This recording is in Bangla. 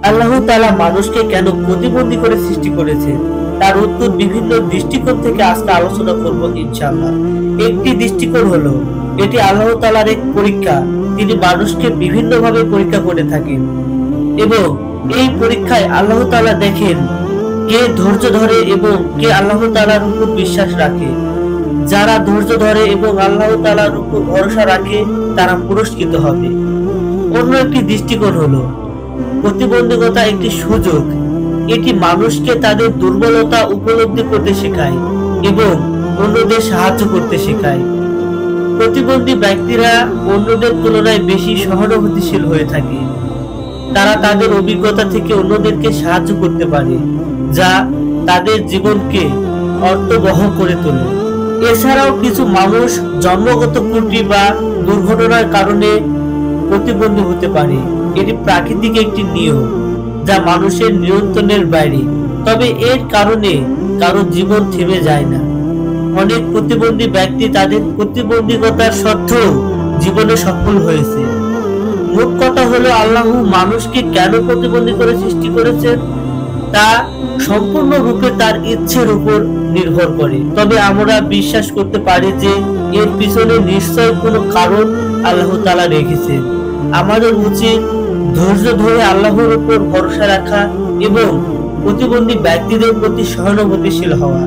আল্লাহ তাআলা মানুষকে কেন প্রতিবন্ধী করে সৃষ্টি করেছেন তার উত্তর বিভিন্ন দৃষ্টিকোণ থেকে আজকে আলোচনা করব ইনশাআল্লাহ। একটি দৃষ্টিকোণ হলো এটি আল্লাহ তাআলার এক পরীক্ষা। তিনি মানুষকে বিভিন্নভাবে পরীক্ষা করে থাকেন এবং এই পরীক্ষায় আল্লাহ তাআলা দেখেন কে ধৈর্য ধরে এবং কে আল্লাহ তাআলার উপর বিশ্বাস রাখে। যারা ধৈর্য ধরে এবং আল্লাহ তাআলার উপর ভরসা রাখে তারা পুরস্কৃত হবে। অন্য একটি দৃষ্টিকোণ হলো প্রতিবন্ধকতা একটি সুযোগ। এটি মানুষকে তাদের দুর্বলতা উপলব্ধি করতে শেখায় এবং অন্যদের সাহায্য করতে শেখায়। প্রতিবন্ধী ব্যক্তিরা অন্যদের তুলনায় বেশি সহানুভূতিশীল হয়ে থাকে। তারা তাদের অভিজ্ঞতা থেকে অন্যদেরকে সাহায্য করতে পারে, যা তাদের জীবনকে অর্থবহ করে তোলে। এছাড়াও কিছু মানুষ জন্মগত ত্রুটি বা দুর্ঘটনার কারণে প্রতিবন্ধী হতে পারে। এটি প্রাকৃতিক একটি নিয়ম যা মানুষের নিয়ন্ত্রণের বাইরে, তবে এর কারণে কারো জীবন থেমে যায় না। অনেক প্রতিবন্ধী ব্যক্তি তাদের প্রতিবন্ধকতার সত্ত্বেও জীবনে সফল হয়েছে। মোট কথা হলো আল্লাহ মানুষকে কেন প্রতিবন্ধী করে সৃষ্টি করেছেন তা সম্পূর্ণরূপে তার ইচ্ছের উপর নির্ভর করে। তবে আমরা বিশ্বাস করতে পারি যে এর পিছনে নিশ্চয় কোনো কারণ আল্লাহ তাআলা রেখেছেন। আমাদের উচিত ধৈর্য ধরে আল্লাহর উপর ভরসা রাখা এবং প্রতিবন্ধী ব্যক্তিদের প্রতি সহানুভূতিশীল হওয়া।